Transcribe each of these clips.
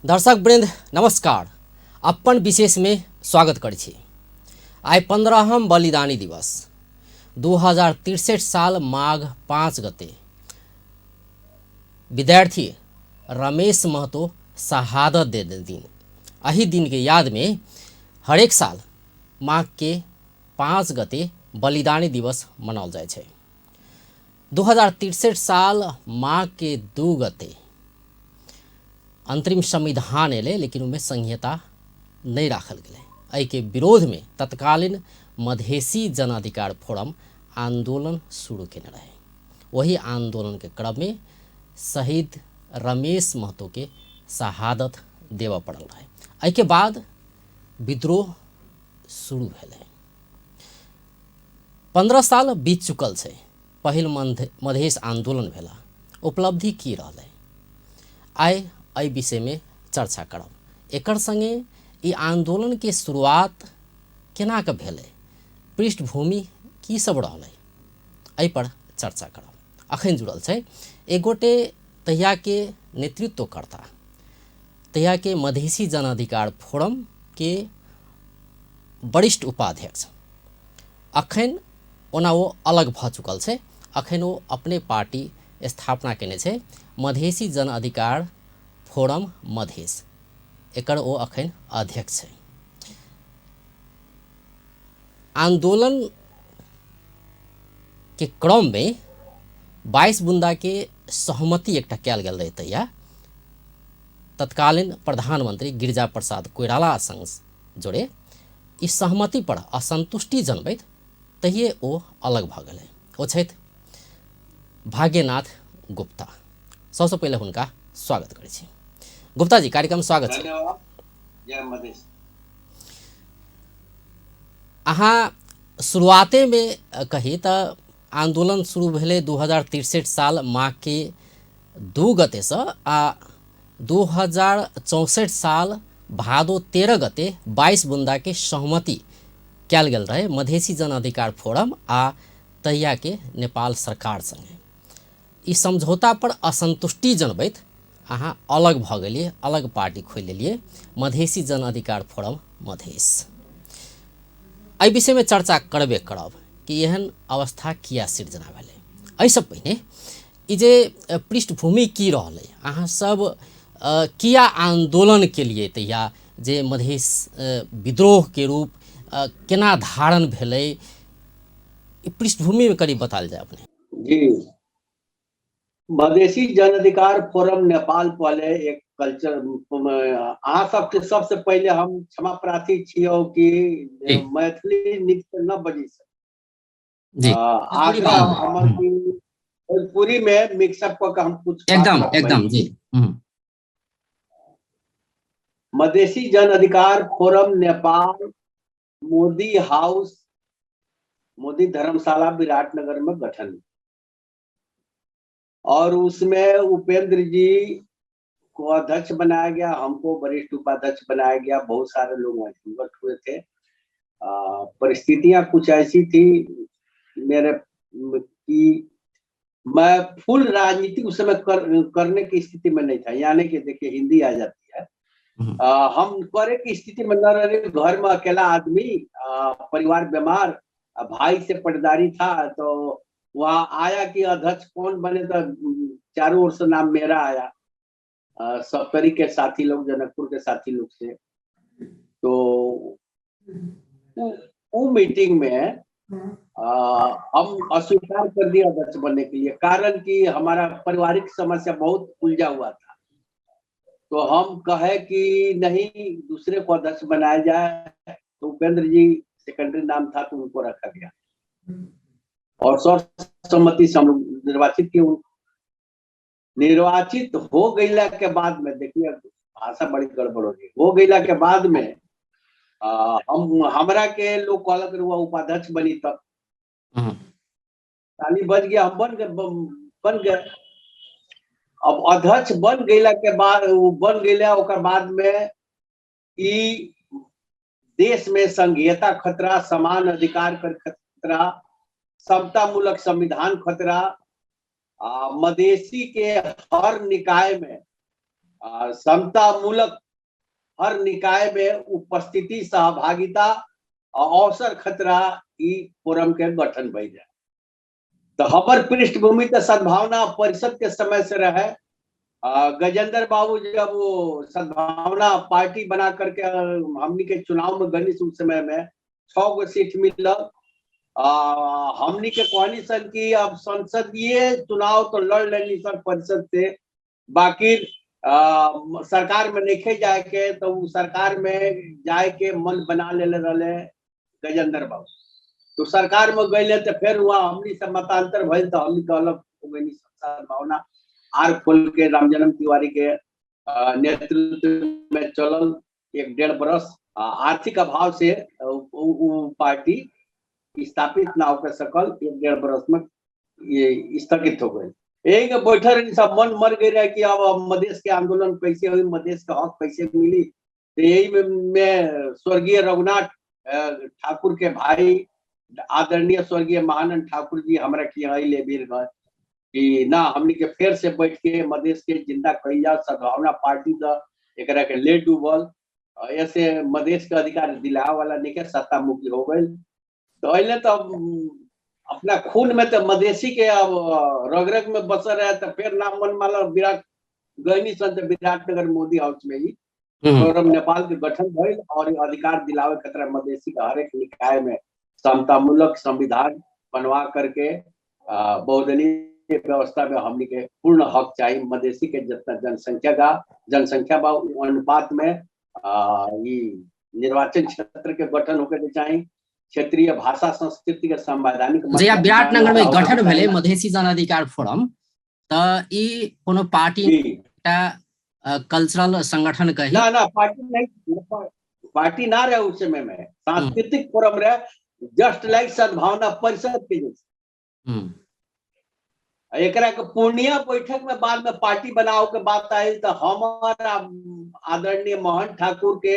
दर्शक वृंद नमस्कार। अपन विशेष में स्वागत करै छी। आइ 15हम बलिदानी दिवस 2063 साल माघ 5 गते विद्यार्थी रमेश महतो शहादत दे दिन। अही दिन के याद में हरेक साल माघ के 5 गते बलिदानी दिवस मनाओल जाए छे। 2063 साल माघ के 2 गते अंतरिम संविधान एले, लेकिन उनमें संहिता नहीं राखल गए। एहि के विरोध में तत्कालीन मधेसी जन अधिकार फोरम आंदोलन शुरू केने रहे। वही आंदोलन के क्रम में शहीद रमेश महतो के शहादत देव पड़ल रहे। एहि के बाद विद्रोह शुरू भेलै। 15 साल बीत चुकल छै। पहिल मधेश आंदोलन भेला। उपलब्धि की रहलै, आइ एहि विषय में चर्चा करब। एकर संगे ई आंदोलन के शुरुआत केना के भेलै, पृष्ठभूमि की सब रहलै, एहि पर चर्चा करब। अखन जुड़ल छै एक गोटे तहिया के नेतृत्वकर्ता, तहिया के मधेसी जन अधिकार फोरम के वरिष्ठ उपाध्यक्ष। अखन ओना वो अलग भ चुकल छै। अखन वो अपने पार्टी स्थापना केने छै, मधेसी जन अधिकार फोरम मधेश। एकर वो अखन अध्यक्ष है। आंदोलन के क्रम में 22 बुंदा के सहमति एकटा कयल गेल रहे। तहिया तत्कालीन प्रधानमंत्री गिरिजा प्रसाद कोइराला संग जोड़े इस सहमति पर असंतुष्टि जनबैत तहिए ओ अलग भ गेलै। ओ छथि भाग्यनाथ गुप्ता। सबसे पहले हुनका स्वागत करै छी। गुप्ता जी, कार्यक्रम स्वागत है। अहाँ शुरुआते में कही तो आंदोलन शुरू भेले 2063 साल माघ के 2 गते से आ 2064 साल भादो 13 गते 22 बुंदा के सहमति कयल गेल रहे मधेसी जन अधिकार फोरम आ तहिया के नेपाल सरकार संगे। ई समझौता पर असंतुष्टि जनबैत अहाँ अलग भ गेलिए, अलग पार्टी खोल लेलिए, मधेसी जन अधिकार फोरम मधेश। एहि विषय में चर्चा करबे करब कि एहन अवस्था किया सिर्जना भेलै। एहिसँ पहिने ई जे पृष्ठभूमि की रहलै, अहाँ सब किया आंदोलन के लिए तहिया जे मधेश विद्रोह के रूप केना धारण भेलै, ई पृष्ठभूमि में करीब बताल जाए अपने जी। मधेसी जन अधिकार फोरम नेपाल पहले एक कल्चर अहाँ सबके सबसे पहले हम क्षमा प्रार्थी छियो कि मैथिली नीक से न बजी सके। आग्रह हमर भोजपुरी में मिक्सअप क के हम कुछ एकदम जी। मधेसी जन अधिकार फोरम नेपाल मोदी हाउस, मोदी धर्मशाला विराटनगर में गठन, और उसमें उपेंद्र जी को अध्यक्ष बनाया गया, हमको वरिष्ठ उपाध्यक्ष बनाया गया। बहुत सारे लोग वहाँ हुए थे। परिस्थितियां कुछ ऐसी थी मेरे कि मैं फुल राजनीति उस समय करने की स्थिति में नहीं था। यानी कि देखिए हिंदी आ जाती है। हम करे की स्थिति में न रहे। घर में अकेला आदमी, परिवार बीमार, भाई से पटदारी था, तो वहाँ आया कि अध्यक्ष कौन बने, तो चारों ओर से नाम मेरा आया, सप्तरी के साथी लोग, जनकपुर के साथी लोग से। तो वो मीटिंग में हम अस्वीकार कर दिया अध्यक्ष बनने के लिए, कारण कि हमारा पारिवारिक समस्या बहुत उलझा हुआ था। तो हम कहे कि नहीं, दूसरे को अध्यक्ष बनाया जाए। तो उपेंद्र जी सेकेंडरी नाम था, तो उनको रखा गया और सर्वसम्मति से हम निर्वाचित किए। निर्वाचित हो गईला के बाद में, देखिए भाषा बड़ी गड़बड़ हो गई, हो गईला के बाद में हमरा के लोग कहलक हुआ उपाध्यक्ष बनी, तब ताली बज गया, हम बन गए। अब अध्यक्ष बन गईला के बाद, बन गईला ओकर बाद में ई देश में संघीयता खतरा, समान अधिकार कर खतरा, समता मूलक संविधान खतरा, मधेसी के हर निकाय में समतामूलक हर निकाय में उपस्थिति सहभागिता और अवसर खतरा ई फोरम के गठन भई जाए। तो हमार पृष्ठभूमि तो सद्भावना परिषद के समय से रहे। गजेंद्र बाबू जब वो सद्भावना पार्टी बना करके हमनी के चुनाव में गनी उस समय में 6 गो सीट मिलल। हमनी के कहनी सन की अब संसदीय चुनाव तो लड़ लेनी सर परिषद से, बाकी सरकार में नहीं जाए के, तो उ सरकार में जाए के मन बना ले रहे गजेंद्र बाबू। तो सरकार में गए तो फिर वहाँ हमनी से मतांतर भइल, तो हमनी के अलग हो गई सद्भावना आर खोल के रामजन्म तिवारी के नेतृत्व में चलल 1.5 बरस। आर्थिक अभाव से पार्टी स्थापित ना होकर सकल, 1.5 बरस में ये स्थगित हो गई। एक बैठक सब मन मर गई रहे कि अब मधेश के आंदोलन कैसे हुई, मधेश का हक कैसे मिली। तो यही में स्वर्गीय रघुनाथ ठाकुर के भाई आदरणीय स्वर्गीय महानंद ठाकुर जी हमारा की यहाँ ले भी गए कि ना हमनी के फिर से बैठ के मधेश के जिंदा कही जा। सद्भावना पार्टी तो एक के ले डूबल, ऐसे मधेश के अधिकार दिला वाला नहीं के सत्ता मुक्ति हो गई। तो अले तो अपना खून में तो मधेसी के अब रग रग में बसर है। तो फिर नाम मन माला विराट गहनी संत विराटनगर मोदी हाउस में ही फोरम नेपाल के गठन भइल और अधिकार दिलावे खतरा मधेसी का हर एक निकाय में समतामूलक संविधान बनवा करके बहुदलीय व्यवस्था में हमनी के पूर्ण हक चाहिए। मधेसी के जितना जनसंख्या बा अनुपात में निर्वाचन क्षेत्र के गठन होकर चाहिए। क्षेत्रीय भाषा संस्कृति के संवैधानिक जे विराटनगर में गठन भेले मधेसी जन अधिकार फोरम, त ई कोनो पार्टी का कल्चरल संगठन कही ना पार्टी ना रहे उस समय में, सांस्कृतिक फोरम रहे, जस्ट लाइक सद्भावना परिषद के जैसे। एकरा के पूर्णिया बैठक में बाद में पार्टी बनाओ के बात आई तो हमारा आदरणीय मोहन ठाकुर के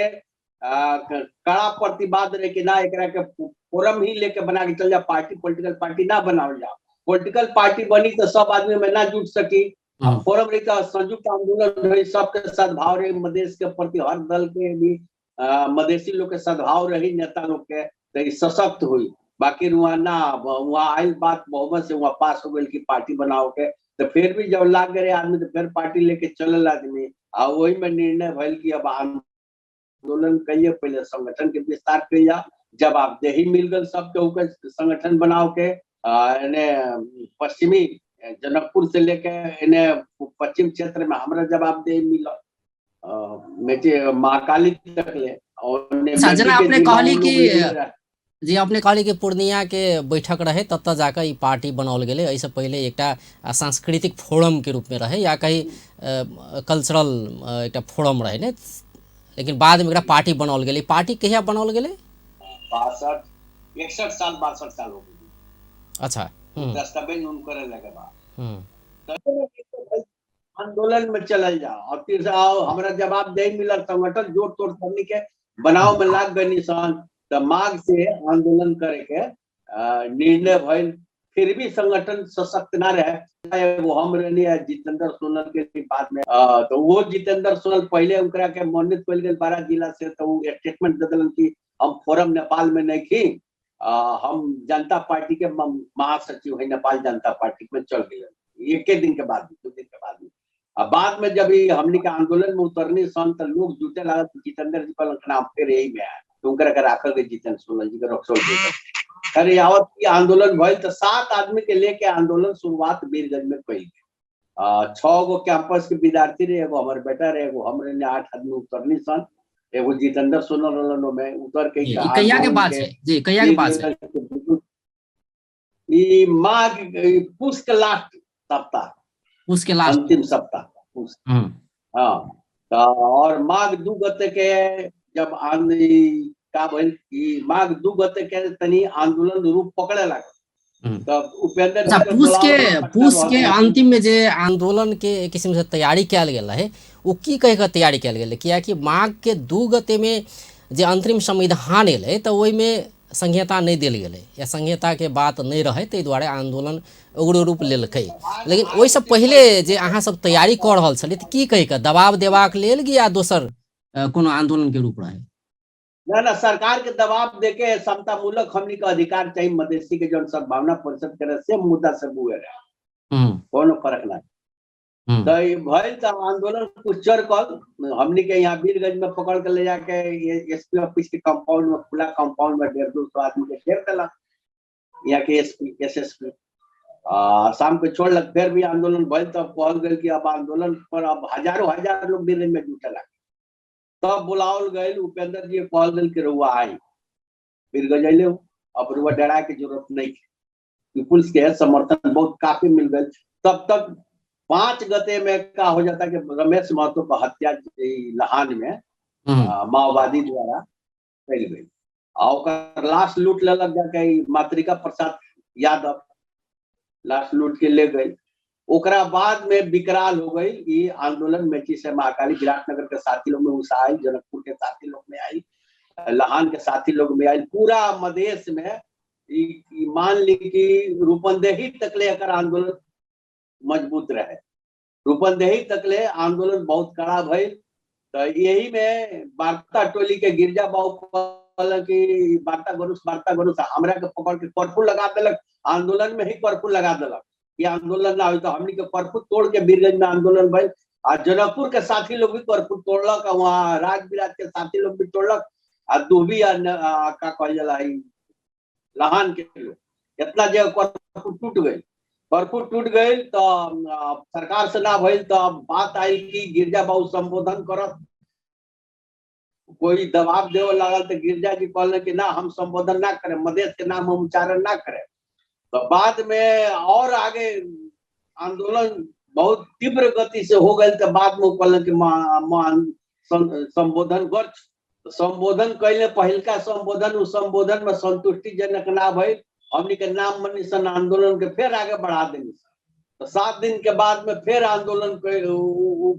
कड़ा प्रतिवाद रहे कि ना एकरा के फोरम ही लेके बना के चल जा, पार्टी पॉलिटिकल पार्टी ना बनाओ जा। पॉलिटिकल पार्टी बनी तो सब आदमी में ना जुट सकी। फोरम रही तो संयुक्त आंदोलन रही, सबके सद्भाव रही, मधेश के प्रति हर दल के भी मधेसी लोग के सद्भाव रही, नेता लोग के तो सशक्त हुई। बाकी वहाँ ना वहाँ आई बात बहुमत से वहाँ पास हो गई कि पार्टी बनाओ के। तो फिर भी जब लाग गए आदमी तो फिर पार्टी लेके चलल आदमी। वही में निर्णय भइल कि अब आंदोलन कहिए, पहले संगठन के विस्तार कहिए, जवाबदेही मिल गई सबके संगठन बनाओ के। पश्चिमी जनकपुर से लेके इन्हें पश्चिम क्षेत्र में हमारा जवाबदेही मिला महाकाली तक ले। आपने कहली कि जी अपने कहली कि पूर्णिया के बैठक रहे तब तक जाकर ई पार्टी बनाओल गेले, ऐसे पहले एकटा सांस्कृतिक फोरम के रूप में रहे या कहीं कल्चरल एक फोरम रहे ने, लेकिन बाद में एकटा पार्टी बनाओल गेले। पार्टी कहिया बनाओल गेले? 61 साल 62 साल हो गए। अच्छा, दस्तावेज उन करे लगे आंदोलन में चल जाओ और फिर से आओ हमारा जवाबदेही मिला। संगठन जोड़ तोड़ करने के बनाव में लाग गई निशान। तो मार्ग से आंदोलन करे के निर्णय भइल। फिर भी संगठन सशक्त ना रहे। वो हम रहने जितेंद्र सोनल के बाद में तो वो जितेंद्र सोनल पहले उनकरा के मनोनीत कल गए 12 जिला से। तो वो स्टेटमेंट दे दिलन कि हम फोरम नेपाल में नहीं थी, हम जनता पार्टी के महासचिव है नेपाल जनता पार्टी में चल गए। एक दिन के बाद 2 दिन के बाद में बाद में जब हमने के आंदोलन में उतरने सन तो लोग जुटे लगा जितेंद्र जी का नाम फिर यही में आया। तो उनका राखल गए जितेंद्र सोनल जी के रक्सौल के। अरे यावत की आंदोलन भइल तो 7 आदमी के लेके आंदोलन शुरुआत वीरगंज में कई। 6 गो कैंपस के विद्यार्थी रहे, एगो हमारे बेटा रहे, एगो हमरे ने 8 आदमी उतरनी सन, एगो जितेंद्र सोनल में उतर के कहिया के बात है जी, कहिया के बात है? ई माघ पुष के लास्ट सप्ताह, उसके लास्ट अंतिम सप्ताह। हाँ, और माघ 2 गते के जब का भइल कि माघ 2 गते के तनी आंदोलन रूप पकड़े लगा। तब उपेंद्र पूस के अंतिम में जे आंदोलन के एक किस्म से तैयारी कयल गेल है, वो की कह के तैयारी कयल गेल? कियाकि माघ के 2 गते में जे अंतरिम संविधान एले तो ओहि में संहिता नहीं दिल गेलै या संहिता के बात नहीं रहे ताहि दुआरे आंदोलन उग्र रूप लेलकै। लेकिन ओहिसँ पहिले जे अहाँ सब तैयारी कऽ रहल छलियै तऽ की कहि कऽ दबाव देबाक लेल कि या दोसर कोनो आंदोलन के रूप रहे? ना ना, सरकार के दबाव देके समता मूलक हमनी के अधिकार चाहिए मधेसी के जौन सद्भावना परिषद करे से मुद्दा से हुए रहे, कोनो फर्क ना। तो ये भइल तो आंदोलन कुछ चर कल हमनी के यहाँ वीरगंज में पकड़ के ले जाके एसपी ऑफिस के कंपाउंड में, खुला कंपाउंड में 150-200 आदमी के घेर देला यहाँ के एसपी एसएसपी। शाम को छोड़लक, फिर भी आंदोलन भइल तब कहल गई कि अब आंदोलन पर अब हजारों हजार लोग वीरगंज में जुटे लगे। तब बुलावल गए उपेंद्र जी कहल गई कि रुआ आई वीरगंज अले, अब रुआ डरा के जरूरत नहीं, पीपुल्स के समर्थन बहुत काफी मिल गए। तब तक 5 गते में क्या हो जाता कि रमेश महतो का हत्या लहान में माओवादी द्वारा कल गई और लाश लूट लेलक जाके मातृका प्रसाद यादव लाश लूट के ले गई। ओकरा बाद में विकराल हो गई ये आंदोलन मेची से महाकाली, विराटनगर के साथी लोग में उत्साह आई, जनकपुर के साथी लोग में आई, लहान के साथी लोग में आई, पूरा मधेश में मान ली कि रूपंदेही तकले एकर आंदोलन मजबूत रहे, रूपंदेही तकले आंदोलन बहुत कड़ा भइल। तो यही में वार्ता टोली के गिरजा बाबू की वार्ता गरुस हमरा के पकड़ के कर्फ्यू लगा दिलक, आंदोलन में ही कर्फ्यू लगा दिलक ये आंदोलन ना हो। तो हमनी के कर्फ्यू तोड़ के वीरगंज में आंदोलन भइल। और जनकपुर के साथी लोग भी कर्फ्यू तोड़लक, वहाँ राज विराज के साथी लोग भी तोड़लक, और दुबी का कहल जाला लहान के लोग, इतना जगह कर्फ्यू टूट गई। कर्फ्यू टूट गई तो सरकार से ना भइल तो बात आई कि गिरजा बाबू संबोधन करत, कोई दबाव देवे लागल तो गिरजा जी कहले कि ना हम संबोधन ना करें, मधेश के नाम हम उच्चारण ना करें। तो बाद में और आगे आंदोलन बहुत तीव्र गति से हो गए। तो बाद में कहले कि संबोधन कर, संबोधन कैले पहिलका संबोधन, उस संबोधन में संतुष्टिजनक ना भइल, हमनी के नाम मनीषण आंदोलन के फिर आगे बढ़ा देंगे। तो 7 दिन के बाद में फिर आंदोलन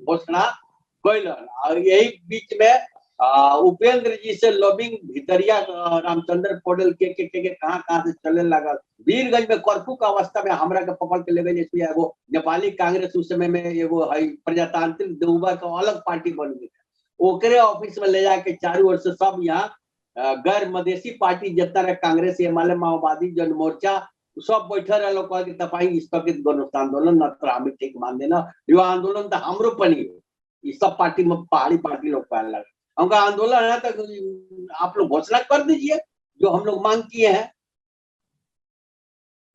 घोषणा कैलन। और यही बीच में उपेंद्र जी से लॉबिंग भितरिया रामचंद्र पौडेल के कहाँ से चले लगा। वीरगंज में कर्फ्यू का अवस्था में हमरा के पकड़ के ले गए, एगो नेपाली कांग्रेस उस समय में एगो प्रजातांत्रिक देउबा का अलग पार्टी बन गई, ओकरे ऑफिस में ले जाके चारों ओर से सब यहाँ गैर मधेसी पार्टी जितना रहे कांग्रेस, एमाले, माओवादी, जन मोर्चा सब बैठे रहे लोग कि तपाईं स्थगित गर्नुहोस् आंदोलन, नत्र हामी ठीक मान देना, यो आंदोलन तो हमरो पनि हो। ये सब पार्टी में पहाड़ी पार्टी लोग कहने लगे उनका आंदोलन है तो आप लोग घोषणा कर दीजिए जो हम लोग मांग किए हैं।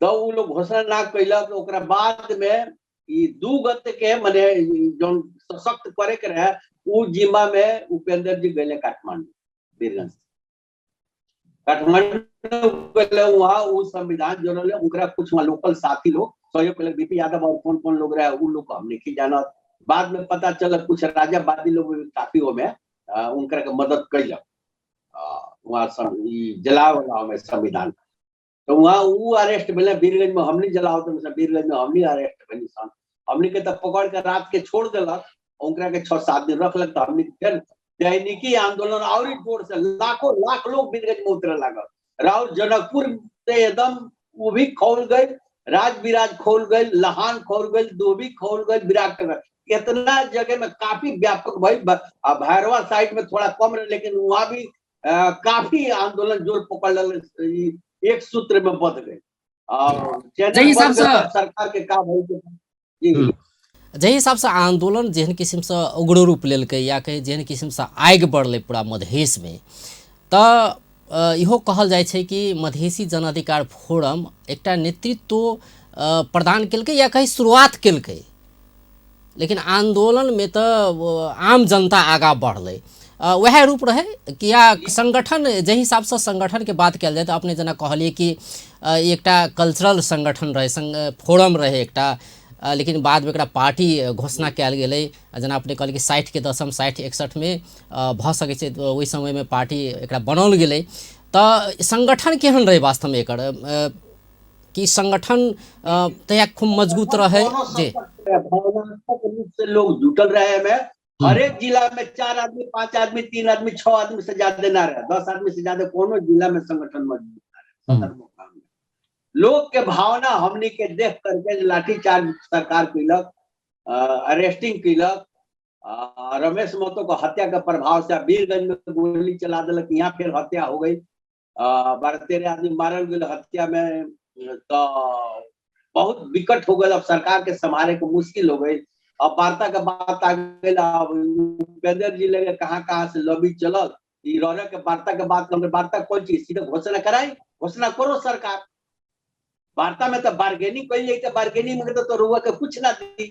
तो वो लोग घोषणा ना कैलक। ओकरा बाद में 2 गत के मने जो सशक्त करे के रहे उ जिम्मा में उपेंद्र जी गए काठमांडू, वीरगंज काठमांडू वहाँ वो संविधान जो रहे उनका कुछ वहाँ लोकल साथी लोग सहयोग कैलक, बीपी यादव और कौन कौन लोग रहे उन लोग को हमने की जाना। बाद में पता चला कुछ राजावादी लोग काफी में उनका मदद कैलक वहाँ जलाव में संविधान। तो वहाँ वो अरेस्ट भेले, वीरगंज में हमने जलाओ तो वीरगंज में हमने अरेस्ट भेली, हमने के तब पकड़ के रात के छोड़ दिलक, उनका के 6-7 दिन रखलक। तो हमने फिर दैनिकी आंदोलन और जोर से लाखों लाख लोग वीरगंज में उतरे लागल। राउर जनकपुर से एकदम वो भी खोल गए, राज विराज खोल गए, लहान खोल गए, दुबी खोल गए, विराटनगर, इतना जगह में काफी व्यापक भाई। भैरवा साइड में थोड़ा कम रहे, लेकिन वहां भी काफी आंदोलन जोर पकड़ एक सूत्र में बध गए। सरकार के का जही हिसाब से आंदोलन जेहन किस्म से उग्र रूप लेलकै या कहीं जेहन किस्म से आगि बढ़लै पूरा मधेश में, तो इहो कहल जाइ छै कि मधेसी जन अधिकार फोरम एकटा नेतृत्व प्रदान केलकै या कहीं शुरुआत केलकै, लेकिन आंदोलन में तो आम जनता आगा बढ़लै। वह रूप रहे कि या संगठन जे हिसाब से संगठन के बात कल जाए तो अपने जना कहलिए कि एकटा कल्चरल संगठन रहे, फोरम रहे एकटा, लेकिन बाद में एकटा पार्टी घोषणा कल गए। जना अपने कहलिए कि 60 के दशम 60-61 में भ सकै छै, ओहि समय में पार्टी एकटा बनल गेलै। तो संगठन केहन रहे वास्तव में एकर कि संगठन तया खूब मजबूत रहे जे भावनात्मक रूप से लोग जुटल रहे में, हर एक जिला में 4 आदमी, 5 आदमी, 3 आदमी, 6 आदमी से ज्यादा ना रहे, 10 आदमी से ज्यादा कोनो जिला में संगठन मजबूत ना रहे। सदर मुकाम में लोग के भावना हमनी के देख करके लाठीचार्ज सरकार कैलक, अरेस्टिंग कैलक, रमेश महतो को हत्या के प्रभाव से वीरगंज में गोली चला दिलक, यहाँ फिर हत्या हो गई, 12-13 आदमी मारल गए हत्या में, तो बहुत विकट हो गए। अब सरकार के संभाले को मुश्किल हो गई। अब वार्ता के बात आ गई, उपेंद्र जी लगे कहाँ से लॉबी चलल, के वार्ता के बात, वार्ता कोई चीज सीधे घोषणा कराई, घोषणा करो सरकार। वार्ता में तो बार्गेनिंग कर, बार्गेनिंग में तो रुआ के कुछ ना दी,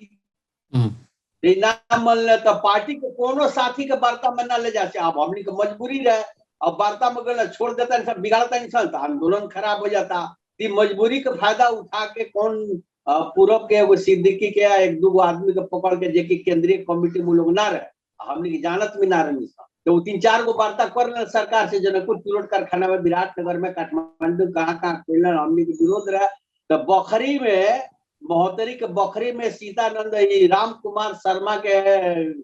ना मन तो पार्टी के कोनो साथी के वार्ता में ना ले जाते। अब हमनी के मजबूरी रहे, अब वार्ता में गए छोड़ देता इंसान, बिगाड़ता इंसान, तो आंदोलन खराब हो जाता। मजबूरी का फायदा उठा के कौन पूरब के एगो सिद्दीकी के 1-2 आदमी के पकड़ के, जे केंद्रीय कमेटी में लोग ना रहे, हमनी की जानत में ना रही, तो 3-4 गो वार्ता कर ले सरकार से, जनकपुर पिरोट कारखाना में, विराटनगर में, काठमांडू, कहाँ हमनी के विरोध रहा। तो बखरी में, महोत्तरी के बखरी में सीतानंद राम कुमार शर्मा के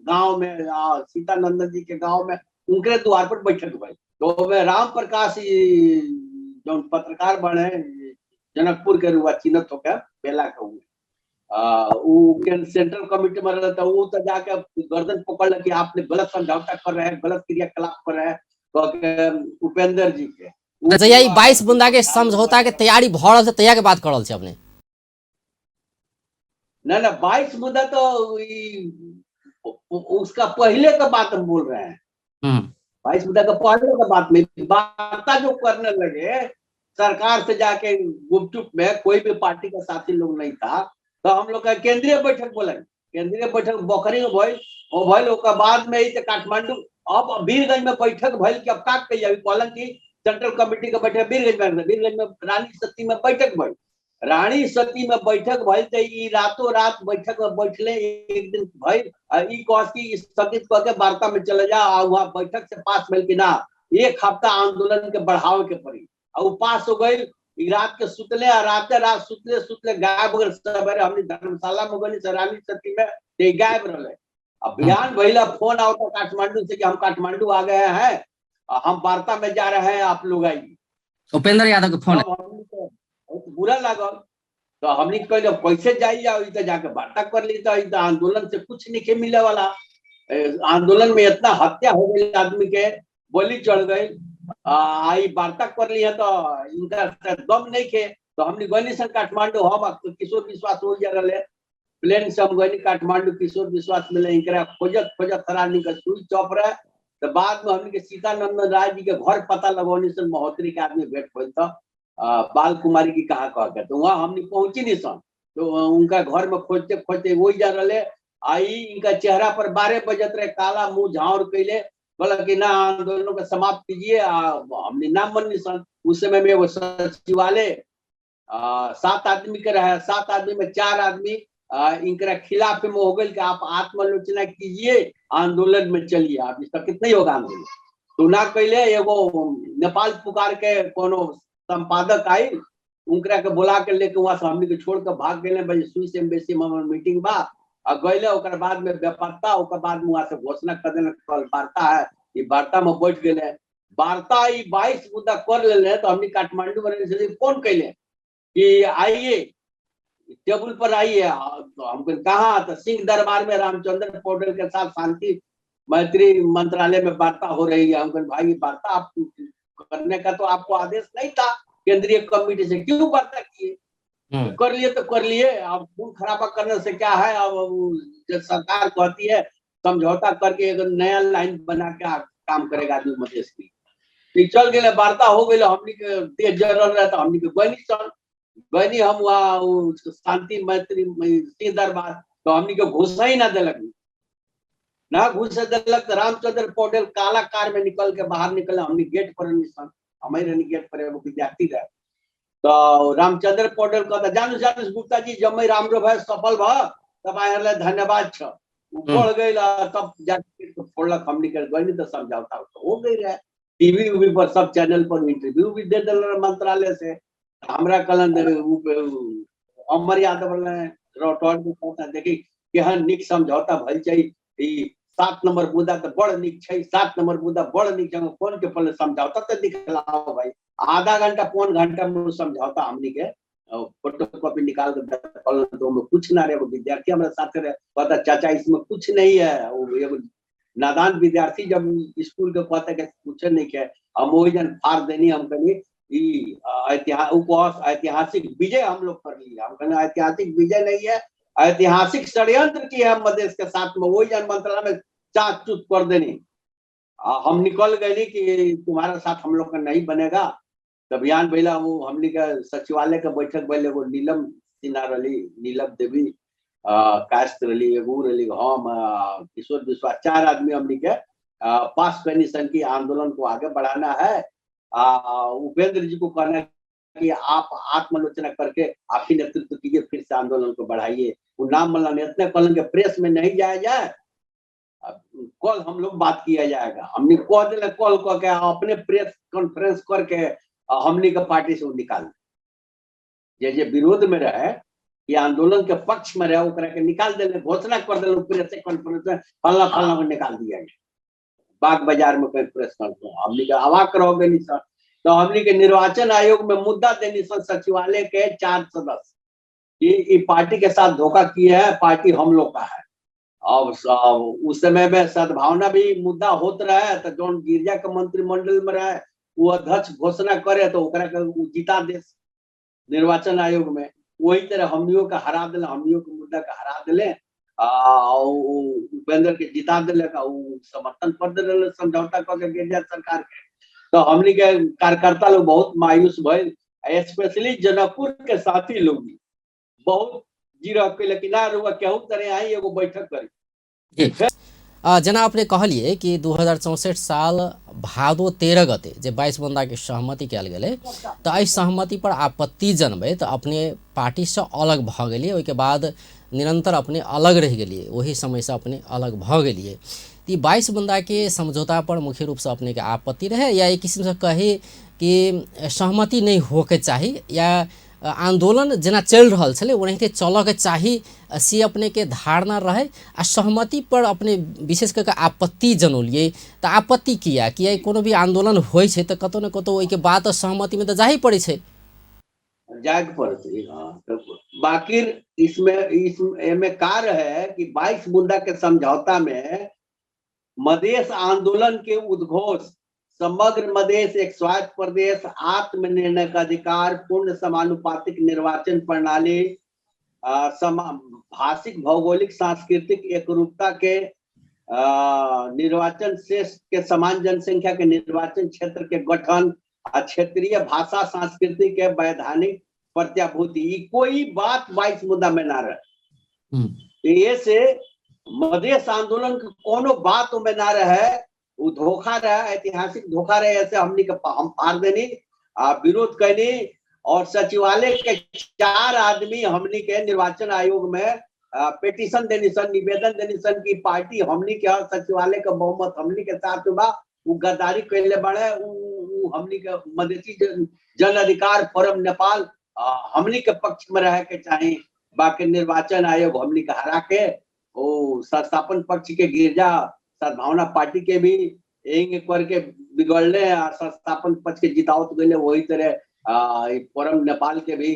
गांव में, सीतानंद जी के गांव में उनके द्वार पर बैठक हुई। तो राम प्रकाश जो पत्रकार बने जनकपुर के रुआ चिन्हत होकर बेला के हुए, सेंट्रल कमेटी में रहता, वो तो जाके गर्दन पकड़ ले कि आपने गलत समझौता कर रहे हैं, गलत क्रियाकलाप कर रहे हैं, तो उपेंद्र जी के जैया 22 बुंदा के समझौता के तैयारी भ रहल छै, तैया के बात कर रहल छै अपने। ना 22 मुद्दा तो उसका पहले का बात हम बोल रहे हैं। 22 मुद्दा का पहले का बात में वार्ता जो करने लगे सरकार से जाके गुपचुप में, कोई भी पार्टी का साथी लोग नहीं था, तो हम लोग का केंद्रीय बैठक बोले, केंद्रीय बैठक बखरी में भइल, और भइल ओकर बाद में ही काठमांडू, अब वीरगंज में बैठक भइल कि अब का कहिए, कहलन की सेंट्रल कमेटी का बैठक वीरगंज में रानी सती में बैठक भइल, रानी सती में बैठक भइल, तो रातों रात बैठक में बैठले, एक दिन भइल, स्थगित करके वार्ता में चले जा, वहां बैठक से पास भइल कि ना 1 हफ्ता आंदोलन के बढ़ावे के पड़ी, और पास हो गई। रात के सुतले, रात सुतले गायब हो गए। सवेरे हमने धर्मशाला में गई रानी सती में, ते गायब रहे। अभियान भइला, फोन आओ तो काठमांडू से कि हम काठमांडू आ गए हैं, हम वार्ता में जा रहे हैं, आप लोग आइए। उपेंद्र यादव के फोन बुरा लागल, तो हमने कहले कैसे जाई जाओ, तो जाके वार्ता कर ली, तो आंदोलन से कुछ नहीं मिले वाला। आंदोलन में इतना हत्या हो गई, आदमी के बोली चढ़ गई, आई वार्ता कर ली है, तो इनका दम नहीं खे, तो हमने गनी सन काठमांडू, हम किशोर विश्वास हो जा रहे प्लेन से, हम गनी काठमांडू, किशोर विश्वास मिले, इनकरा खोजत हरानी का सुई चौप रहे। तो बाद में हमने के सीतानंद राय जी के घर पता लगौनी सन, महोत्तरी के आदमी भेंट हुई, तो बाल कुमारी की कहाँ कह के, तो वहां हमने पहुंची नहीं सन, तो उनका घर में खोजते खोजते वही जा रहे, आई इनका चेहरा पर 12 बजत रहे, काला मुंह झाँर कैले, बोला कि ना आंदोलनों को समाप्त कीजिए। हमने नाम मन सन, उस समय में वो सचिवालय 7 आदमी के रहे, 7 आदमी में 4 आदमी इनके खिलाफ में हो गए कि आप आत्मालोचना कीजिए, आंदोलन में चलिए, आप इसका कितना ही होगा आंदोलन, तो ना कैले। एगो नेपाल पुकार के कोनो संपादक आई, उनकरा के बुला के लेके वहां से हमने के छोड़ के भाग गए, स्विस एम्बेसी में मीटिंग बा, गए, ओकर बाद में बेपत्ता, ओकर बाद में वहां से घोषणा कर देने वार्ता है, ये वार्ता में बैठ गए, वार्ता 22 मुद्दा कर ले, तो हमने काठमांडू में फोन कैले कि आइए टेबल पर आइए, तो हमको कहा, तो सिंह दरबार में रामचंद्र पौडेल के साथ शांति मैत्री मंत्रालय में वार्ता हो रही है। हमको भाई वार्ता आप करने का तो आपको आदेश नहीं था केंद्रीय कमेटी से, क्यों वार्ता किए? कर लिए तो कर लिए, अब खून खराबा करने से क्या है। अब सरकार कहती है समझौता करके एक नया लाइन बना के काम करेगा आदमी मधेश की, चल गए, वार्ता हो गई, हमनी के तेज जरल रहे, तो हमनी के गनी हम वहाँ शांति मैत्री सिंह दरबार, तो हमनी के घुसा ही ना दिलक, ना घुस दिलक, तो रामचंद्र पौडेल काला कार में निकल के बाहर निकले, हमनी गेट पर हमारे गेट पर एगो विद्यार्थी रहे, तो रामचंद्र पौडेल कहता जानू गुप्ता जी जब मैं रामरो भाई सफल भ तब आए धन्यवाद छ, बढ़ गई, तब जाके फोड़लक, हमनी के गई तो समझौता हो गई रहे। टीवी उवी पर सब चैनल पर इंटरव्यू भी दे दिल मंत्रालय से, हमरा कलन अमर यादव रटौड़ देखी केहन निक समझौता भइल छै, 7 नंबर मुद्दा तो बड़ निक छै, 7 नंबर मुद्दा बड़ निक छै, फोन के पहले समझौता तो दिखलाओ भाई। आधा घंटा पौन घंटा में समझौता हमनी के फोटो कॉपी निकाल के तो में कुछ ना रहे। विद्यार्थी हमारे साथ रहे, कहता चाचा इसमें कुछ नहीं है। वो एगो नादान विद्यार्थी जब स्कूल के कहता के कुछ नहीं के, हम वही जन फाड़ देनी, हम कही ऐतिहासिक विजय हम लोग कर लिया। हम कहने ऐतिहासिक विजय नहीं है, ऐतिहासिक षड्यंत्र की है मधेश के साथ में, वही जन मंत्रालय में चाक चूक कर देनी। हम निकल गए कि तुम्हारे साथ हम लोग का नहीं बनेगा। तो बयान भैला वो हमनी के सचिवालय के बैठक भैले, वो नीलम सिन्हा रही, नीलम देवी कास्ट रही, एगो रही, हम किशोर विश्वास, 4 आदमी हमनी के पास कमीशन की आंदोलन को आगे बढ़ाना है। उपेंद्र जी को कहना कि आप आत्मालोचना करके आप ही नेतृत्व कीजिए, फिर से आंदोलन को बढ़ाइए। वो नाम मल्ला इतने कल के प्रेस में नहीं जाया जाए, कल हम लोग बात किया जाएगा। हमने कह दिले कल कह के अपने प्रेस कॉन्फ्रेंस करके हमनी के पार्टी से निकाल जे विरोध में रहे, ये आंदोलन के पक्ष में रहे, ओकरा के निकाल देले, घोषणा कर देले प्रेस कॉन्फ्रेंस में फलना फलना को निकाल दिया गया। बाग बाजार में कोई प्रेस कॉन्फ्रेंस हमनी के अवाक रह गई सर। तो हमनी के निर्वाचन आयोग में मुद्दा देनी सर, सचिवालय के 4 सदस्य ये पार्टी के साथ धोखा किए हैं, पार्टी हम लोग का है। अब उस समय में सद्भावना भी मुद्दा होत रहे, तो जो गिरजा के मंत्रिमंडल में रहे वो अध्यक्ष घोषणा करे तो ओकरा के जीता दे निर्वाचन आयोग में। वही तरह हमनियों का हरा दिले, हमनियों के मुद्दा का हरा दिले, उपेंद्र के जिता दिले का समर्थन कर दिले समझौता करके गिरजा सरकार के। तो हमनी के कार्यकर्ता लोग बहुत मायूस भइल, स्पेशली जनकपुर के साथी लोग भी बहुत जीरो के, लेकिन ना रुआ केहू तरह आई एगो बैठक करी। जना आपने कहलिए कि 2064 साल भादो 13 गते जे 22 बंदा के सहमति कल गए, तो इस सहमति पर आपत्ति जनबे तो अपने पार्टी से अलग भ गए, ओके बाद निरंतर अपने अलग रह गए, वही समय से अपने अलग भ गए। तो 22 बंदा के समझौता पर मुख्य रूप से अपने के आपत्ति रहे, या एक किस्म से कहे कि सहमति नहीं होके चाहिए, या आंदोलन जना चल रहा छे वही चल के चाहिए, सी अपने के धारणा रहे। आ सहमति पर अपने विशेष करके आपत्ति जनौलिए, तो आपत्ति किया कि कोनो भी आंदोलन होय छे तो कतो न कतो ओई के बाद सहमति में तो जाही पड़े छे, जाग पड़े। बाकी इसमें कार्य है कि 22 मुद्दा के समझौता में मधेश आंदोलन के उद्घोष, समग्र मधेश एक स्वायत्त प्रदेश, आत्मनिर्णय का अधिकार, पूर्ण समानुपातिक निर्वाचन प्रणाली, भाषिक भौगोलिक सांस्कृतिक एकरूपता के निर्वाचन शेष के समान जनसंख्या के निर्वाचन क्षेत्र के गठन, क्षेत्रीय भाषा संस्कृति के वैधानिक प्रत्याभूति, कोई बात 22 मुद्दा में ना रहे। ये से मधेश आंदोलन के कोनो बात में ना रहे, वो धोखा रहा, ऐतिहासिक धोखा रहे। ऐसे हमनी के हम फाड़ देनी, विरोध करनी, और सचिवालय के 4 आदमी हमनी के निर्वाचन आयोग में पेटिशन देनी सन, निवेदन देनी सन की पार्टी हमनी के सचिवालय का बहुमत हमनी के साथ बा, वो गद्दारी कैले बड़े, हमनी के मधेसी जन अधिकार फोरम नेपाल हमनी के पक्ष में रहे के चाहे। बाकी निर्वाचन आयोग हमनी के हरा के वो संस्थापन पक्ष के गिरजा सद्भावना पार्टी के भी एक करके बिगड़ले, संस्थापन पक्ष के जितावत गए। वही तरह फोरम नेपाल के भी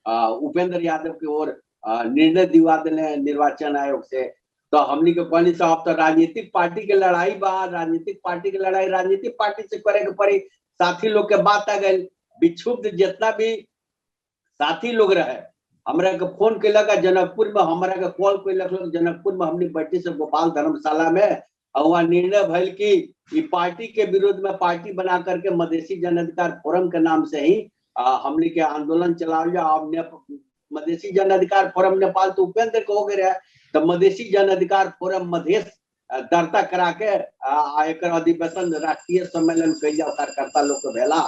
उपेंद्र यादव की ओर निर्णय दिवा दिले निर्वाचन आयोग से। तो हमनी के कहनी साहब तो राजनीतिक पार्टी के लड़ाई बा, राजनीतिक पार्टी की लड़ाई राजनीतिक पार्टी से करे के पड़ी। साथी लोग के बात आ गई, विक्षुब्ध जितना भी साथी लोग रहे हमरा के फोन कैलक, जनकपुर में हमरा के कॉल कैलक, जनकपुर में हमनी बैठी से गोपाल धर्मशाला में, और वहाँ निर्णय भइल कि पार्टी के विरोध में पार्टी बना करके मधेसी जन अधिकार फोरम के नाम से ही हमनी के आंदोलन चलाओ जाओ। मधेसी जन अधिकार फोरम नेपाल तो उपेंद्र के हो गए, तो मधेसी जन अधिकार फोरम मधेश दर्ता करा के एक अधिवेशन राष्ट्रीय सम्मेलन कई जाओ कार्यकर्ता लोग के भेला।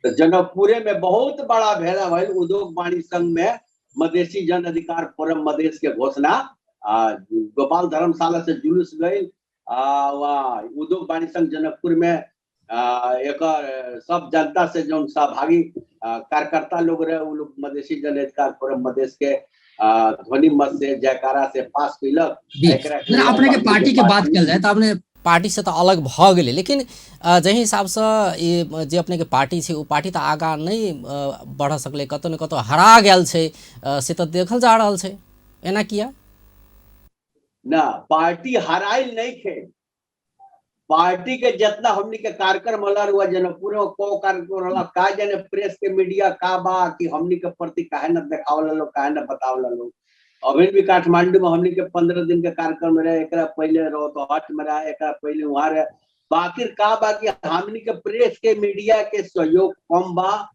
तो जनकपुरे में बहुत बड़ा भेला भइल, उद्योग वाणिज्य संघ में मधेसी जन अधिकार फोरम मधेश के घोषणा गोपाल धर्मशाला से जुलूस गई, उद्योग वाणिज्य संघ जनकपुर में एक सब जनता से जो सहभागी कार्यकर्ता लोग रहे, वो लोग मधेसी जन अधिकार फोरम मधेश के ध्वनि मत से जयकारा से पास कैलक। अपने के पार्टी के बात कल जाए तो अपने पार्टी से तो अलग भ गए, लेकिन जे हिसाब से ये जे अपने के पार्टी है वो पार्टी तो आगा नहीं बढ़ सकले, कतौ न कतौ हरा गया से तो देखल जा रहा है। एना किया ना पार्टी हराइल नहीं थे, पार्टी के जितना हमनी के कार्यक्रम अलर हुआ जनकपुर में को कार्यक्रम अलग का जने प्रेस के मीडिया का बा कि हमनी के प्रति काहे न देखावल लो, काहे न बतावल लो। अभी भी काठमांडू में हमनी के 15 दिन के कार्यक्रम रहे, एक पहले रहो तो हट में रहा, एक पहले वहां रहे। बाकी का बा कि हमनी के प्रेस के मीडिया के सहयोग कम बा,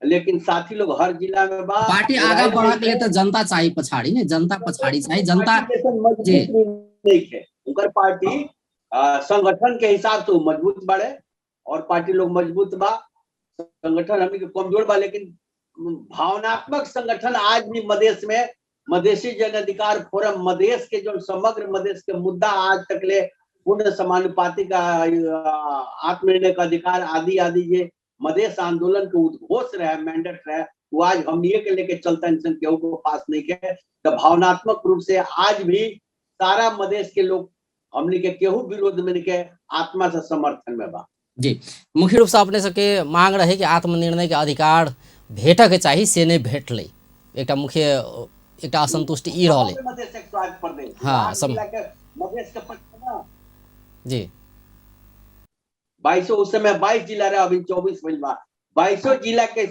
लेकिन साथी लोग हर जिला में बा। पार्टी आगा बढ़ा के लिए तो जनता चाहिए पछाड़ी, नहीं जनता पछाड़ी चाहिए, जनता जी नहीं है उनकर पार्टी संगठन के हिसाब से मजबूत बढ़े और पार्टी लोग मजबूत बा, संगठन हमनी के कमजोर बा। लेकिन भावनात्मक संगठन आज भी मधेश में मधेसी जन अधिकार फोरम मधेश के जो समग्र मधेश के मुद्दा आज तक ले पूर्ण समानुपातिक आत्मनिर्णय का अधिकार आदि आदि ये मधेश आंदोलन के उद्घोष रहे, मैंडेट रहे, वो आज हम ये के लेके चलता इंसान केहू को पास नहीं के। तो भावनात्मक रूप से आज भी सारा मधेश के लोग हमने के केहू विरोध में के आत्मा से समर्थन में बा। जी मुख्य रूप से अपने सबके मांग रहे कि आत्मनिर्णय के अधिकार भेटे के चाहिए, से नहीं भेटले, एक मुख्य एक असंतुष्टि ई रहले। हाँ जी 2200 उस समय 22 जिला रहे, अभी 24 बन बा। 2200 जिला के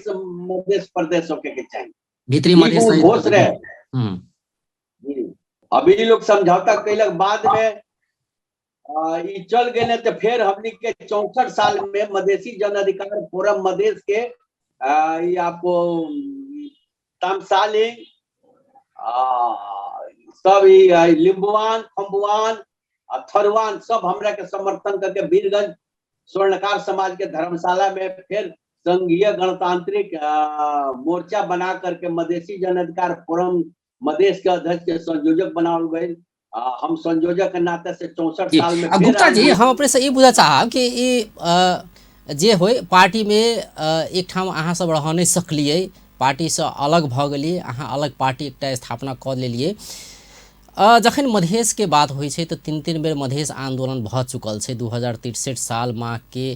मधेश प्रदेश होके के चाहिए, भीतरी मधेश घोष रहे। अभी लोग समझौता कैलक बाद में चल गए तो फिर हमने के 64 साल में मधेसी जन अधिकार फोरम मधेश के ये आपको तामसाली सब लिम्बुआन खम्बुआन थरवान सब हमरा के समर्थन करके वीरगंज स्वर्णकार समाज के धर्मशाला में फिर संघीय गणतांत्रिक मोर्चा बना करके मधेसी जन अधिकार फोरम मधेश के अध्यक्ष के संयोजक बनावल गए। हम संयोजक के नाते से 64 साल में। गुप्ता जी हम अपने से ये बुझा चाहब कि ये जे होय पार्टी में एक ठाम अहाँ सब रह नहीं सकलिए, पार्टी से अलग भ गेलिए, अहाँ अलग पार्टी एक स्थापना कर लेलिए। जखन मधेश के बात होइ छै तो 3 बेर मधेश आंदोलन भ चुकल छै। 2063 साल माह के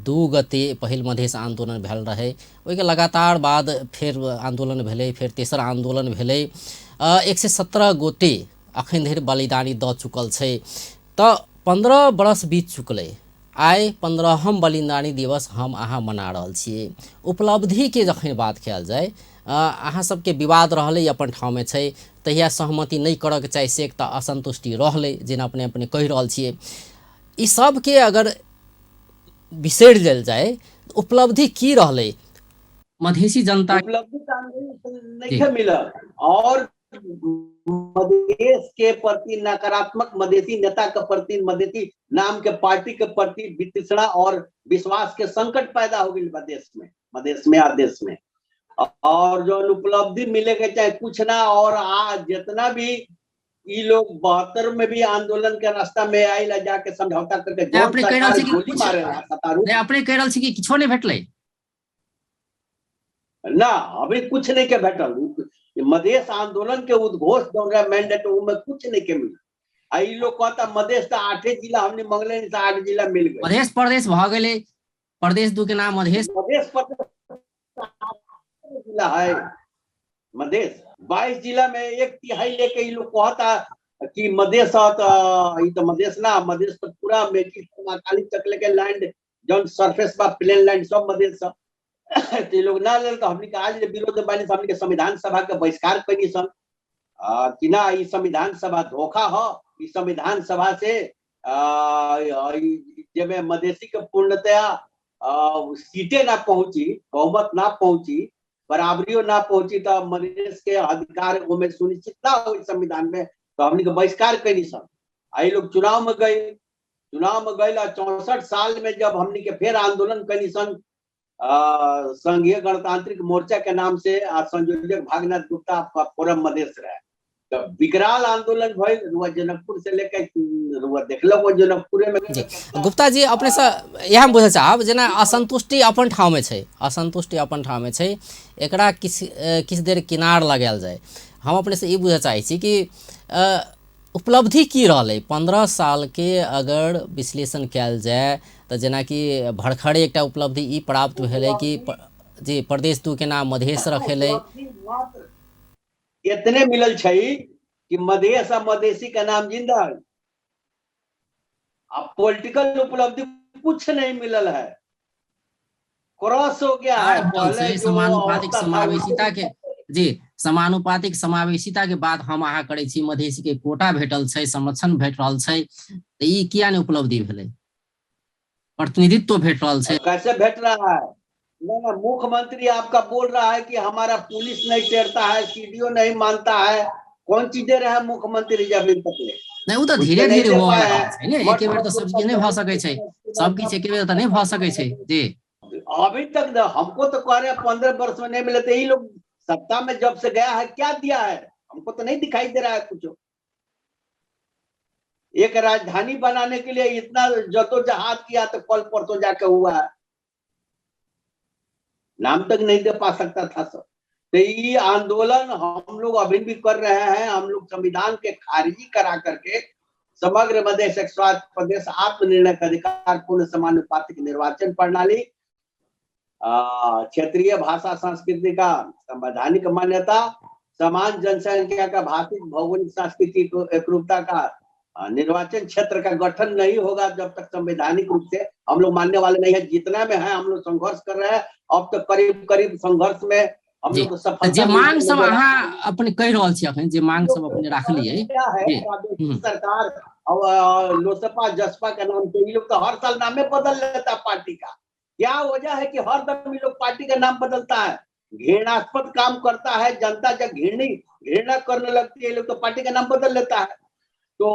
2 गते पहिल मधेश आंदोलन भेल रहे, ओहिके लगातार बाद फिर आंदोलन भेलै, फिर तेसर आंदोलन भेलै। 117 गोटे अखन धरि बलिदानी द चुकल छै। तो 15 बरस बीत चुकले, आइ 15हम बलिदानी दिवस हम अहाँ मना रहल छियै। उपलब्धि के जखन बात कयल जाय, अहाँ सबके विवाद रहलै अपन ठाव में छै, तहिया सहमति नहीं करऽ के चाही से एक असंतुष्टि रहलै, जेना अपने अपने कहि रहल छियै। ई सब के अगर बिसरि लेल जाए उपलब्धि की रहलै मधेसी जनता उपलब्धि नहीं मिलल और मधेश के प्रति नकारात्मक मधेसी नेता के प्रति मधेसी नाम के पार्टी के प्रति वितृष्णा और विश्वास के संकट पैदा हो गई मधेश में आदेश में। और जो उपलब्धि मिले के चाहे कुछ ना, और आज जितना भी ये लोग 72 में भी आंदोलन के रास्ता में आइला जाके समझौता करके अपने कह रहल छी कि किछो नहीं भेटले ना, अभी कुछ नहीं के भेटल। मधेश आंदोलन के उद्घोष दौरा मैंडेट में कुछ नहीं के मिला। आई लोग कहता मधेश तो 8 जिला हमने मंगले 8 जिला मिल गए। मधेश प्रदेश भ गेले, प्रदेश 2 के नाम मधेश प्रदेश जिला है। मधेश 22 जिला में 1/3 लेके ये लोग कहता कि मधेश तो मधेश ना, मधेश तो पूरा मेची काली चकले के लैंड जो सरफेस बा प्लेन लैंड सब मधेश सब तो ये लोग ना ले। तो हमने आज विरोध बानी हमने के संविधान सभा के बहिष्कार करी सन कि ना ये संविधान सभा धोखा हो। इस संविधान सभा से जब मधेसी के पूर्णतया सीटें ना पहुंची, बहुमत ना पहुंची, बराबरियों ना पहुंची, तो मधेश के अधिकार में सुनिश्चित ना हो संविधान में, तो हमने के बहिष्कार करी सन। आई लोग चुनाव में गए 64 साल में जब हमने के फिर आंदोलन करी सन संघीय गणतांत्रिक मोर्चा के नाम से संयोजक भागनाथ गुप्ता फोरम मधेश रहे। तो विकराल आंदोलन भइल जनकपुर से लेकर देखलो जनकपुर में। गुप्ता जी अपने से यह बुझे चाहब जेना असंतुष्टि अपन ठाव में छै, असंतुष्टि अपन ठाव में छै, एकरा किस देर किनार लगायल जाए। हम अपने से ई बुझे चाहे छी कि उपलब्धि की रहलै 15 साल के अगर विश्लेषण कयल जाए तो जेना कि भड़खड़े एकटा उपलब्धि ई प्राप्त भेलै कि जी प्रदेश 2 के नाम मधेश रखेलै। इतने मिलल छै कि मधेश और मधेसी का नाम जिंदा है। अब पॉलिटिकल उपलब्धि कुछ नहीं मिलल है, क्रॉस हो गया है। पहले जो समानुपातिक अवस्था था समावेशिता के जी समानुपातिक समावेशिता के बात हम अहाँ करै छी, मधेसी के कोटा भेटल छै, संरक्षण भेट रहल छै, तो ई किया नहीं उपलब्धि भेलै, प्रतिनिधित्व भेट रहल छै। कैसे भेट रहा है? ना मुख्यमंत्री आपका बोल रहा है कि हमारा पुलिस नहीं टेरता है, सीडीओ नहीं मानता है, कौन चीज दे रहा है मुख्यमंत्री जमीन तक ले? नहीं वो तो धीरे धीरे होवे वाला बात छै ने, एके बेर तो सब चीज नहीं भ सकै छै, सब किछ एके बेर तो नहीं भ सकै छै जी। अभी तक हमको तो कह रहे हैं 15 वर्ष में नहीं मिले, तो यही लोग सत्ता में जब से गया है क्या दिया है? हमको तो नहीं दिखाई दे रहा है कुछ। एक राजधानी बनाने के लिए इतना जद्दोजहद किया तो कल परसों जाके हुआ है, नाम तक नहीं दे पा सकता था सब। तो ये आंदोलन हम लोग अभी भी कर रहे हैं। हम लोग संविधान के खारिजी करा करके समग्र मधेश एक स्वायत्त प्रदेश आत्मनिर्णय का अधिकार, पूर्ण समानुपातिक निर्वाचन प्रणाली, क्षेत्रीय भाषा संस्कृति का संवैधानिक मान्यता, समान जनसंख्या का भाषिक भौगोलिक सांस्कृतिक एकरूपता का निर्वाचन क्षेत्र का गठन नहीं होगा जब तक संवैधानिक रूप से हम लोग मानने वाले नहीं है। जितना में है हम लोग संघर्ष कर रहे हैं। अब तो करीब करीब संघर्ष में हम लोग सफलता जे मांग सब अहाँ अपने कह रहल छी, अखन जे मांग सब अपने राखलिए क्या है, सरकार और लोसपा जसपा का नाम पे ये लोग तो हर साल नामे बदल लेता पार्टी का। क्या वजह है कि हर दम ये लोग पार्टी का नाम बदलता है? घृणास्पद काम करता है। जनता जब घृणा करने लगती है, ये लोग तो पार्टी का नाम बदल लेता है। तो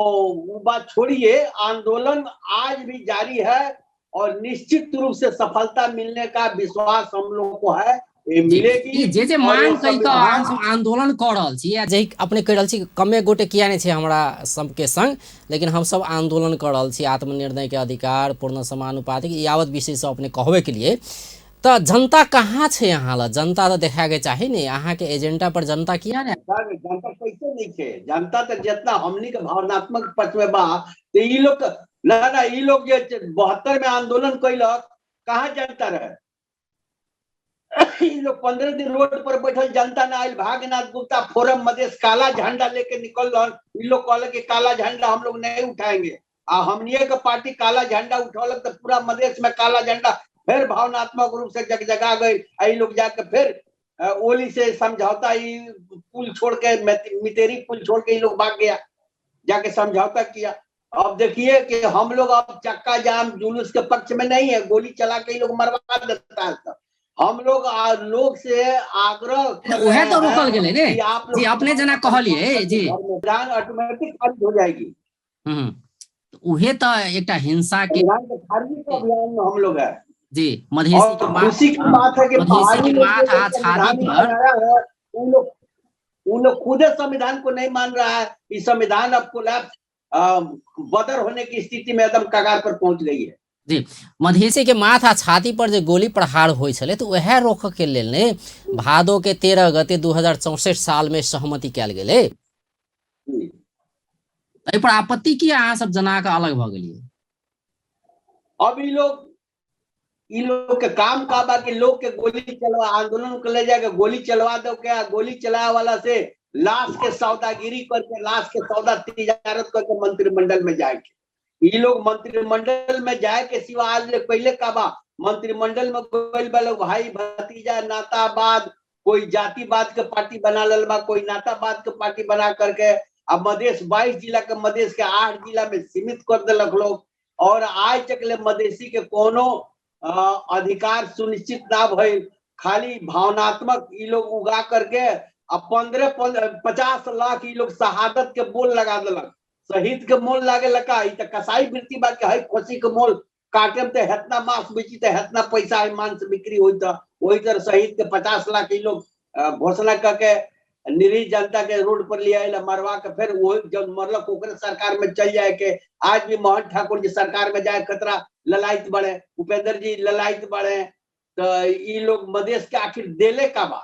वो बात छोड़िए, आंदोलन आज भी जारी है और निश्चित रूप से सफलता मिलने का विश्वास हम लोगों को है, मिलेगी। जे मांग कई का आंदोलन कर रहल छी, जे अपने कह रहल छी कमे गोटे किया नहीं छे हमरा सबके संग, लेकिन हम सब आंदोलन कर रहल छी आत्मनिर्णय के अधिकार, पूर्ण समानुपातिक, यावत विषय से अपने कहबे के लिए। तो जनता कहाँ छे यहाँ ला? जनता तो देखा के चाहिए नहीं, अहाँ के एजेंडा पर जनता किया ने? जनता कैसे नहीं छे? जनता तो जितना हमनी के भावनात्मक पक्ष में बा, तो ये लोग ना ये लोग जो 72 में आंदोलन कैलक, कहाँ जनता रहे? ये लोग 15 दिन रोड पर बैठल, जनता ना आयल। भाग्यनाथ गुप्ता फोरम मधेश काला झंडा लेके निकल रहा। ये लोग कहले कि काला झंडा हम लोग नहीं उठाएंगे। हमनिए के पार्टी काला झंडा उठौलक तो पूरा मधेश में काला झंडा फिर भावनात्मक रूप से जगजगा गई। ये लोग जाके फिर ओली से समझौता, पुल छोड़ के मितेरी पुल छोड़ के ये लोग भाग गया, जाके समझौता किया। अब देखिए कि हम लोग अब चक्का जाम जुलूस के पक्ष में नहीं है, गोली चला के ये लोग मरवा देता है सब। हम लोग से आग्रह कर रहे हैं तो रोकल गेले ने कि आप लोग जी, अपने जना कहलिए जी संविधान ऑटोमेटिक खारिज हो जाएगी। उहे तो एकटा हिंसा के खारिज के अभियान में हम लोग है जी। मधेसी की बात है कि मधेसी के माथा छाती पर उन लोग खुद संविधान को नहीं मान रहा है। इस संविधान अब कोलैप्स बदर होने की स्थिति में एकदम कगार पर पहुंच गई है जी। मधेसी के माथा छाती पर जो गोली प्रहार होय छले, तो वह रोक के लेल ने भादो के 13 गते 2064 साल में सहमति कयल गेलै। एहि पर आपत्ति की अहाँ सब जना के अलग भ गेलिए? अब इ लोग के काम का बा कि लोग के गोली चलवा, आंदोलन को ले जाके गोली चलवा दो। क्या गोली चलाए वाला से लाश के सौदागिरी करके, लाश के सौदा तिजारत करके मंत्रिमंडल में जाएंगे। ये लोग मंत्रिमंडल में जाए के सिवा आज पहले का बा मंत्रिमंडल में कोई लोग भाई भतीजा नातावाद, कोई जातिवाद के पार्टी बना ललबा, कोई नातावाद के पार्टी बना करके अब मधेश 22 जिला के मधेश के 8 जिला में सीमित कर दिलक लोग। और आज तक ले मधेसी के कोनो अधिकार सुनिश्चित ना भइल। खाली भावनात्मक ये लोग उगा करके अब 50 लाख ये लोग शहादत के बोल लगा दिलक। शहीद के मोल लागे लगा, कसाई वृत्ति बा के खोसी के मोल काटे में हेतना मांस बेची तो हेतना पैसा है मांस बिक्री हुई। तो वही तरह शहीद के 50 लाख ये लोग घोषणा करके निरीह जनता के रोड पर लिया मरवा के फिर वो जब मरलक ओकरे सरकार में चल जाए के। आज भी मोहन ठाकुर जी सरकार में जाए खतरा ललायत बढ़े, उपेंद्र जी ललायत बढ़े। तो ये लोग मधेश के आखिर देले का बा?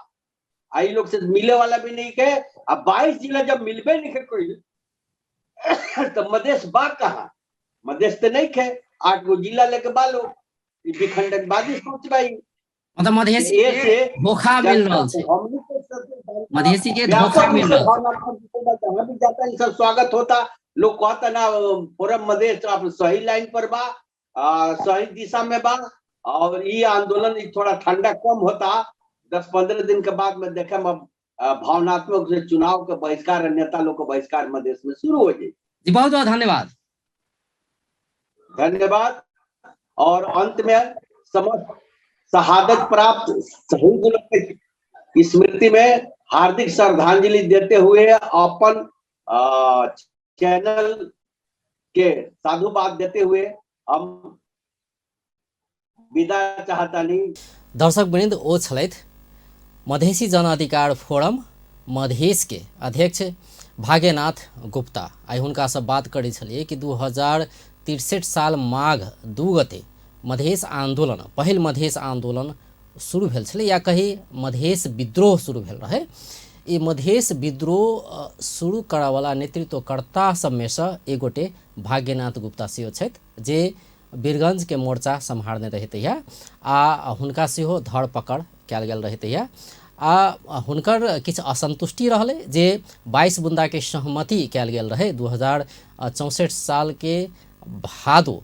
आई लोग से मिले वाला भी नहीं के। अब 22 जिला जब मिलबे नहीं के कोई तो मधेश बा कहाँ? मधेश तो नहीं खे, 8 गो जिला लेके बालो विखंडनवादी सोच भाई। मतलब मधेसी के धोखा मिल रहा है, मधेसी के धोखा मिल रहा है। जहाँ भी जाता है सब स्वागत होता, लोग कहता ना पूरब मधेश आप सही लाइन पर बा, सही दिशा में बा, और ये आंदोलन थोड़ा ठंडा कम होता 10-15 दिन के बाद में देखे भावनात्मक से चुनाव के बहिष्कार, नेता लोग का बहिष्कार मधेश में शुरू हो जाए। जी बहुत बहुत धन्यवाद। धन्यवाद। और अंत में समस्त शहादत प्राप्त शहीद लोगों की स्मृति में हार्दिक श्रद्धांजलि देते हुए अपन चैनल के साधुवाद देते हुए हम विदा चाहता नहीं। दर्शक वृंद ओ छलैथ मधेसी जन अधिकार फोरम मधेश के अध्यक्ष भाग्यनाथ गुप्ता। आई हुनका से बात करै छलिए कि 2063 साल माघ 2 गते मधेश आंदोलन, पहिल मधेश आंदोलन शुरू भेल छलै, या कही मधेश विद्रोह शुरू भेल रहे। ई मधेश विद्रोह शुरू करयवला नेतृत्वकर्ता सबमें से एक गोटे भाग्यनाथ गुप्ता सेहो छथि, जे वीरगंज के मोर्चा सम्हारने रहे तहिया आ हुनका सेहो धरपकड़ कयल गेल रहे तहिया आ हुनकर किछु असंतुष्टि रहलै जे 22 बुंदा के सहमति कयल गेल रहे 2064 साल के भादो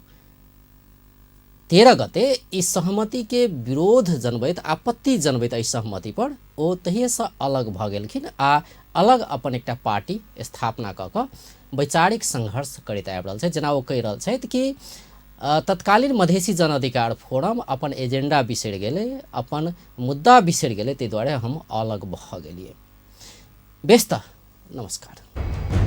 13 गते। इस सहमति के विरोध जनबैत, आपत्ति जनबैत एहि सहमति पर ओ तहिए से अलग भ गेलखिन आ अलग अपन एकटा पार्टी स्थापना कऽ कऽ वैचारिक संघर्ष करैत आबि रहल छै। जेना ओ कहि रहल छथि कि तत्कालीन मधेसी जन अधिकार फोरम अपन एजेंडा बिसरि गेलै, अपन मुद्दा बिसरि गेलै, ताहि दुआरे हम अलग भऽ गेलियै। बेस्त नमस्कार।